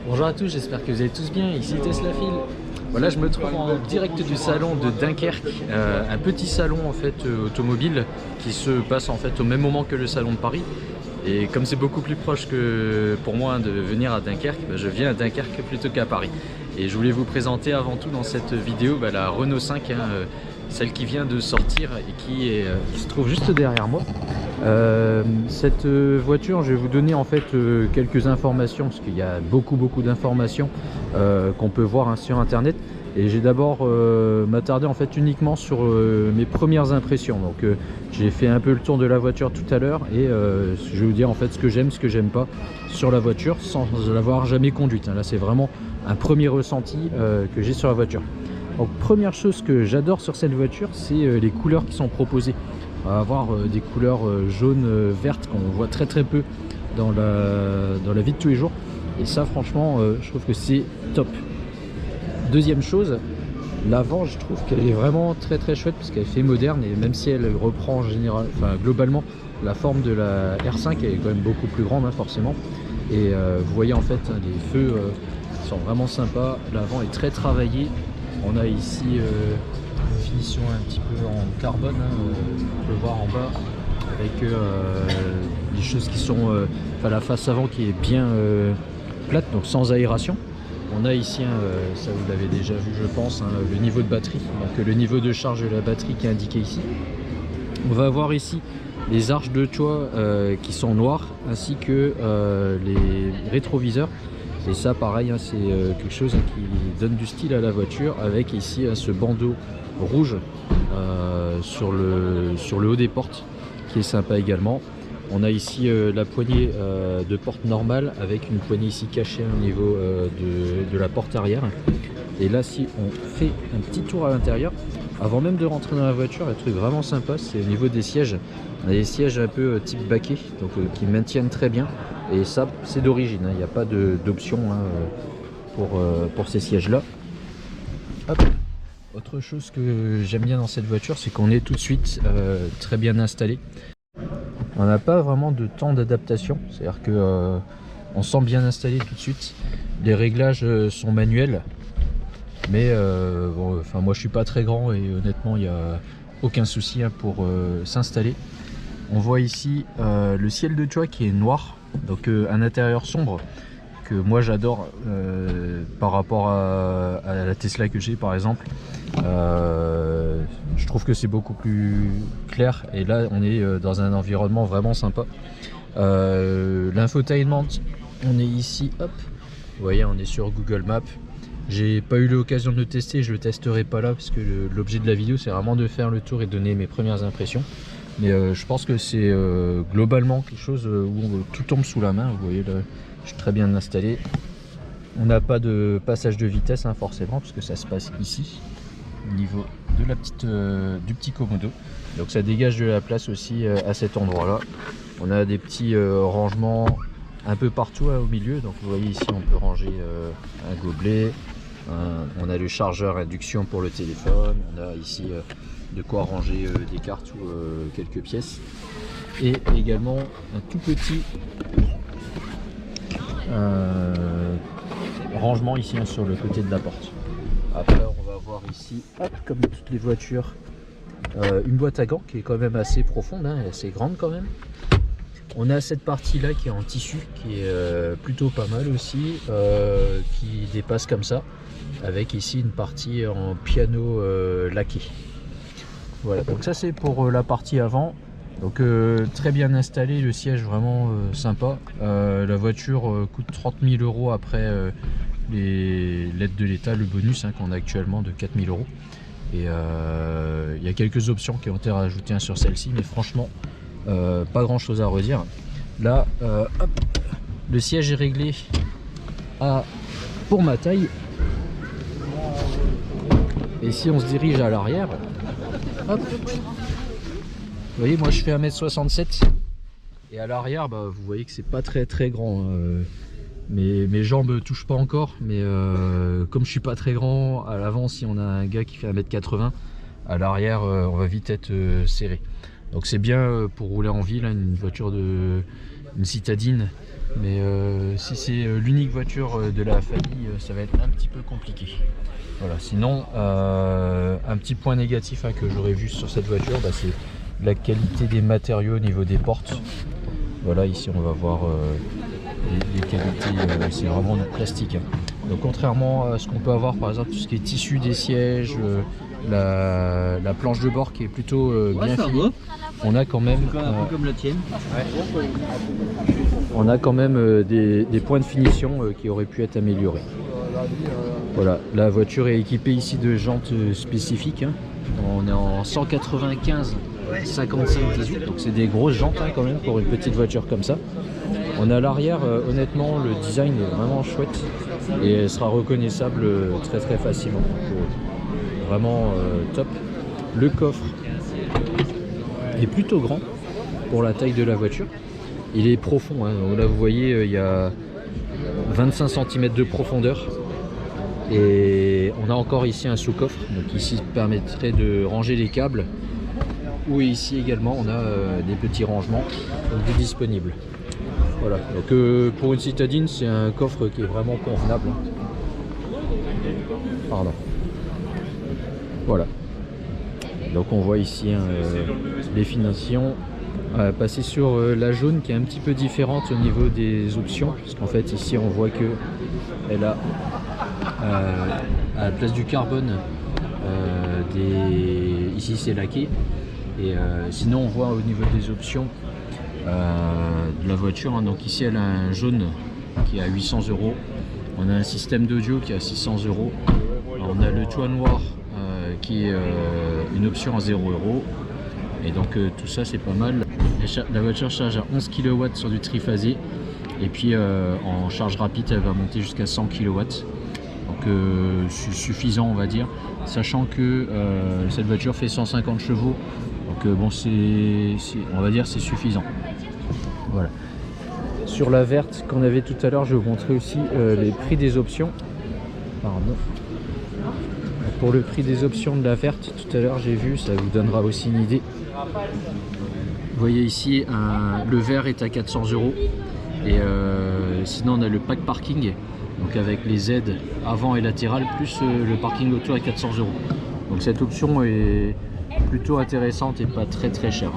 Bonjour à tous, j'espère que vous allez tous bien, ici Tesla Phil. Voilà, je me trouve en direct du salon de Dunkerque, un petit salon en fait automobile qui se passe en fait au même moment que le salon de Paris. Et comme c'est beaucoup plus proche que pour moi de venir à Dunkerque, je viens à Dunkerque plutôt qu'à Paris. Et je voulais vous présenter avant tout dans cette vidéo la Renault 5, celle qui vient de sortir et qui se trouve juste derrière moi. Cette voiture, je vais vous donner en fait quelques informations parce qu'il y a beaucoup d'informations qu'on peut voir sur internet, et j'ai d'abord m'attarder en fait uniquement sur mes premières impressions. Donc j'ai fait un peu le tour de la voiture tout à l'heure et je vais vous dire en fait ce que j'aime, ce que j'aime pas sur la voiture sans l'avoir jamais conduite. Là c'est vraiment un premier ressenti que j'ai sur la voiture. Donc première chose que j'adore sur cette voiture, c'est les couleurs qui sont proposées. On va avoir des couleurs jaunes, vertes qu'on voit très peu dans la vie de tous les jours, et ça franchement je trouve que c'est top. Deuxième chose, l'avant, je trouve qu'elle est vraiment très chouette parce qu'elle fait moderne, et même si elle reprend globalement la forme de la R5, elle est quand même beaucoup plus grande forcément. Et vous voyez en fait les feux sont vraiment sympas, l'avant est très travaillé. On a ici une finition un petit peu en carbone, on peut voir en bas avec les choses qui sont la face avant qui est bien plate, donc sans aération. On a ici, ça vous l'avez déjà vu je pense, le niveau de batterie, donc le niveau de charge de la batterie qui est indiqué ici. On va avoir ici les arches de toit qui sont noires, ainsi que les rétroviseurs. Et ça pareil, c'est quelque chose qui donne du style à la voiture, avec ici ce bandeau rouge sur le haut des portes qui est sympa également. On a ici la poignée de porte normale avec une poignée ici cachée au niveau de la porte arrière. Et là, si on fait un petit tour à l'intérieur, avant même de rentrer dans la voiture, un truc vraiment sympa, c'est au niveau des sièges. On a des sièges un peu type baquet, donc qui maintiennent très bien. Et ça, c'est d'origine, il n'y a pas d'option pour ces sièges-là. Autre chose que j'aime bien dans cette voiture, c'est qu'on est tout de suite très bien installé. On n'a pas vraiment de temps d'adaptation, c'est-à-dire que on sent bien installé tout de suite. Les réglages sont manuels, mais moi je suis pas très grand et honnêtement il n'y a aucun souci pour s'installer. On voit ici le ciel de toit qui est noir, donc un intérieur sombre que moi j'adore par rapport à la Tesla que j'ai par exemple. Je trouve que c'est beaucoup plus clair, et là on est dans un environnement vraiment sympa. L'infotainment, on est ici, hop, vous voyez, on est sur Google Maps. J'ai pas eu l'occasion de le tester, je le testerai pas là parce que l'objet de la vidéo c'est vraiment de faire le tour et donner mes premières impressions. Mais je pense que c'est globalement quelque chose où tout tombe sous la main. Vous voyez là, je suis très bien installé. On n'a pas de passage de vitesse forcément, parce que ça se passe ici au niveau de du petit commodo, donc ça dégage de la place aussi à cet endroit là. On a des petits rangements un peu partout au milieu, donc vous voyez ici on peut ranger un gobelet, on a le chargeur induction pour le téléphone, on a ici de quoi ranger des cartes ou quelques pièces, et également un tout petit rangement ici sur le côté de la porte. Après on va voir ici, hop, comme toutes les voitures, une boîte à gants qui est quand même assez profonde, assez grande quand même. On a cette partie là qui est en tissu, qui est plutôt pas mal aussi, qui dépasse comme ça, avec ici une partie en piano laqué. Voilà, donc ça c'est pour la partie avant. Donc très bien installé, le siège vraiment sympa. La voiture coûte 30 000 € après l'aide de l'État, le bonus qu'on a actuellement de 4 000 €. Et il y a quelques options qui ont été rajoutées sur celle-ci, mais franchement pas grand chose à redire. Là hop, le siège est réglé pour ma taille, et si on se dirige à l'arrière, hop, vous voyez, moi je fais 1m67 et à l'arrière vous voyez que c'est pas très grand. Mes jambes touchent pas encore, mais comme je suis pas très grand, à l'avant si on a un gars qui fait 1m80, à l'arrière on va vite être serré. Donc c'est bien pour rouler en ville, une voiture une citadine Mais si c'est l'unique voiture de la famille, ça va être un petit peu compliqué. Voilà, sinon, un petit point négatif que j'aurais vu sur cette voiture, c'est la qualité des matériaux au niveau des portes. Voilà, ici on va voir les qualités, c'est vraiment du plastique. Donc contrairement à ce qu'on peut avoir par exemple tout ce qui est tissu des sièges, la planche de bord qui est plutôt bien finie, on a quand même un peu comme la tienne. On a quand même des points de finition qui auraient pu être améliorés. Voilà, la voiture est équipée ici de jantes spécifiques. On est en 195 55-18, donc c'est des grosses jantes quand même pour une petite voiture comme ça. On a l'arrière, honnêtement le design est vraiment chouette et elle sera reconnaissable très facilement. Donc, vraiment top. Le coffre est plutôt grand pour la taille de la voiture. Il est profond, donc là vous voyez il y a 25 cm de profondeur. Et on a encore ici un sous-coffre, donc ici permettrait de ranger les câbles. Ou ici également on a des petits rangements donc, disponibles. Voilà, donc pour une citadine c'est un coffre qui est vraiment convenable. Pardon. Voilà. Donc on voit ici les finitions. Passer sur la jaune qui est un petit peu différente au niveau des options, parce qu'en fait ici on voit que elle a à la place du carbone ici c'est laqué. Et sinon on voit au niveau des options de la voiture, donc ici elle a un jaune qui est à 800 €, on a un système d'audio qui est à 600 €, on a le toit noir qui est une option à 0 €, et donc tout ça c'est pas mal. La voiture charge à 11 kW sur du triphasé, et puis en charge rapide elle va monter jusqu'à 100 kW, donc c'est suffisant on va dire, sachant que cette voiture fait 150 chevaux. Donc bon, on va dire c'est suffisant. Voilà. Sur la verte qu'on avait tout à l'heure, je vais vous montrer aussi les prix des options. Pardon. Pour le prix des options de la verte, tout à l'heure j'ai vu, ça vous donnera aussi une idée. Vous voyez ici, le vert est à 400 €. Et sinon on a le pack parking, donc avec les aides avant et latérales, plus le parking auto à 400 €. Donc cette option est plutôt intéressante et pas très chère.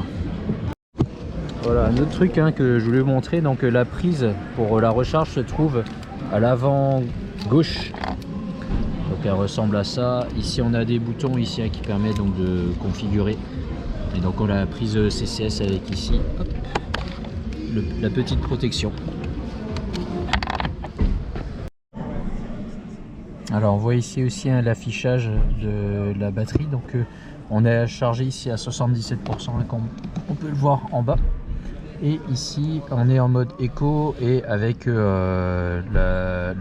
Voilà, un autre truc que je voulais vous montrer, donc la prise pour la recharge se trouve à l'avant gauche. Donc elle ressemble à ça. Ici on a des boutons ici qui permettent donc de configurer. Et donc on a la prise CCS avec ici hop, la petite protection. Alors on voit ici aussi l'affichage de la batterie, donc on est chargé ici à 77%, comme on peut le voir en bas. Et ici on est en mode éco, et avec le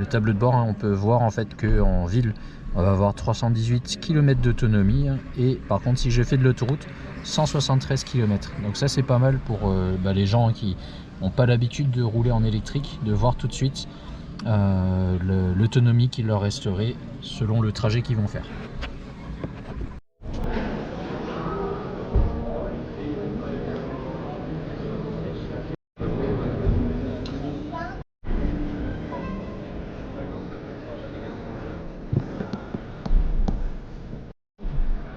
tableau de bord on peut voir en fait qu'en ville on va avoir 318 km d'autonomie, et par contre si je fais de l'autoroute 173 km. Donc ça c'est pas mal pour les gens qui n'ont pas l'habitude de rouler en électrique, de voir tout de suite l'autonomie qu'il leur resterait selon le trajet qu'ils vont faire.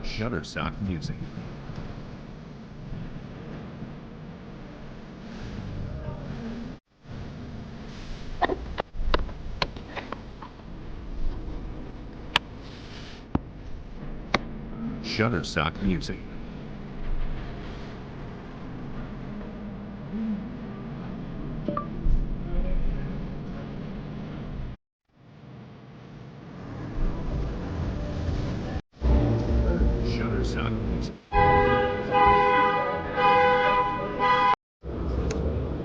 Shutterstock Music. Shutterstock Music. Shutterstock Music.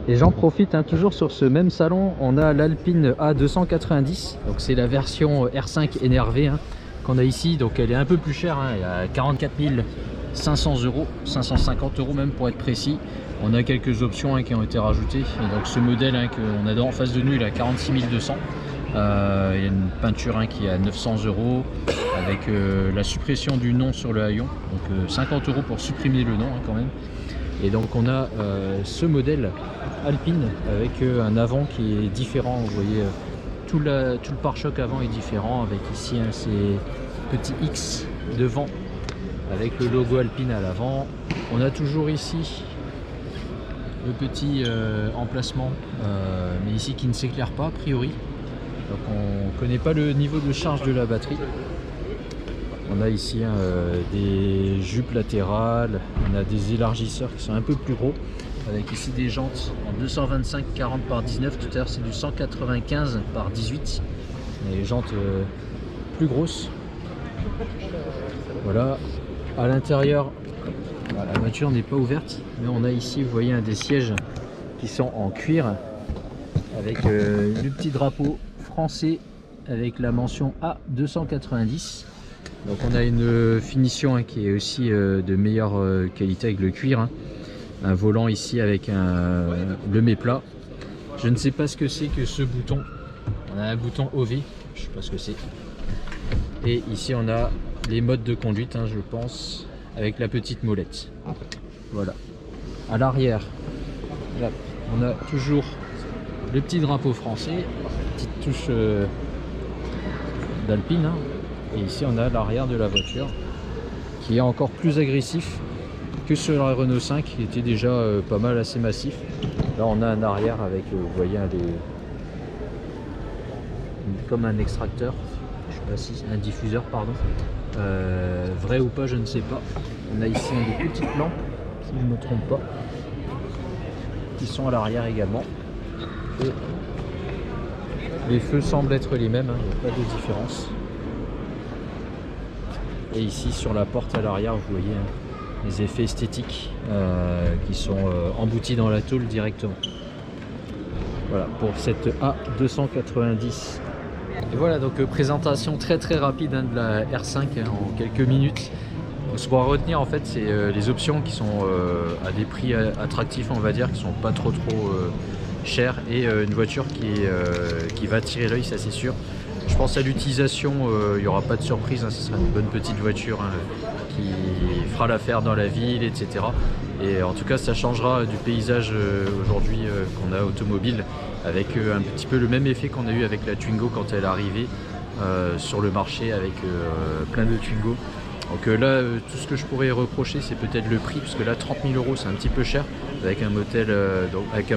Et j'en profite toujours sur ce même salon, on a l'Alpine A290, donc c'est la version R5 énervée qu'on a ici, donc elle est un peu plus chère, elle est à 44 500 €, 550 € même pour être précis. On a quelques options qui ont été rajoutées, et donc ce modèle qu'on a en face de nous il est à 46 200. Il y a une peinture qui est à 900 € avec la suppression du nom sur le haillon, donc 50 € pour supprimer le nom quand même. Et donc on a ce modèle Alpine avec un avant qui est différent. Vous voyez, tout le pare-choc avant est différent, avec ici ces petits X devant avec le logo Alpine à l'avant. On a toujours ici le petit emplacement, mais ici qui ne s'éclaire pas a priori. Donc on ne connaît pas le niveau de charge de la batterie. On a ici des jupes latérales, on a des élargisseurs qui sont un peu plus gros, avec ici des jantes en 225 40 par 19. Tout à l'heure c'est du 195 par 18. On a les jantes plus grosses. Voilà. À l'intérieur, la voiture n'est pas ouverte, mais on a ici, vous voyez, des sièges qui sont en cuir avec le petit drapeau français avec la mention A290. Donc on a une finition qui est aussi de meilleure qualité avec le cuir. Un volant ici avec le méplat. Je ne sais pas ce que c'est que ce bouton. On a un bouton OV, je ne sais pas ce que c'est. Et ici on a les modes de conduite, je pense, avec la petite molette. Voilà. À l'arrière, on a toujours le petit drapeau français, petite touche d'Alpine. Et ici on a l'arrière de la voiture qui est encore plus agressif que sur la Renault 5 qui était déjà pas mal assez massif. Là on a un arrière avec, vous voyez, comme un extracteur, je sais pas si un diffuseur, pardon. Vrai ou pas, je ne sais pas. On a ici des petites lampes, si je ne me trompe pas, qui sont à l'arrière également. Et les feux semblent être les mêmes, il n'y a pas de différence. Et ici sur la porte à l'arrière, vous voyez les effets esthétiques qui sont emboutis dans la tôle directement. Voilà pour cette A290. Et voilà, donc présentation très rapide de la R5 en quelques minutes. Donc, ce qu'on va retenir en fait, c'est les options qui sont à des prix attractifs, on va dire, qui sont pas trop chers, et une voiture qui va attirer l'œil, ça c'est sûr. Je pense à l'utilisation, il n'y aura pas de surprise, ce sera une bonne petite voiture qui fera l'affaire dans la ville, etc. Et en tout cas, ça changera du paysage aujourd'hui qu'on a automobile, avec un petit peu le même effet qu'on a eu avec la Twingo quand elle est arrivée sur le marché, avec plein de Twingo. Donc là, tout ce que je pourrais reprocher, c'est peut-être le prix, parce que là, 30 000 € c'est un petit peu cher, avec un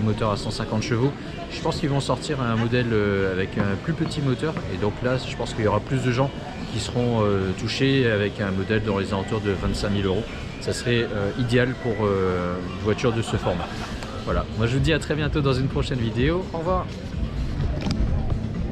moteur à 150 chevaux. Je pense qu'ils vont sortir un modèle avec un plus petit moteur, et donc là, je pense qu'il y aura plus de gens qui seront touchés avec un modèle dans les alentours de 25 000 €. Ça serait idéal pour une voiture de ce format. Voilà, moi je vous dis à très bientôt dans une prochaine vidéo. Au revoir.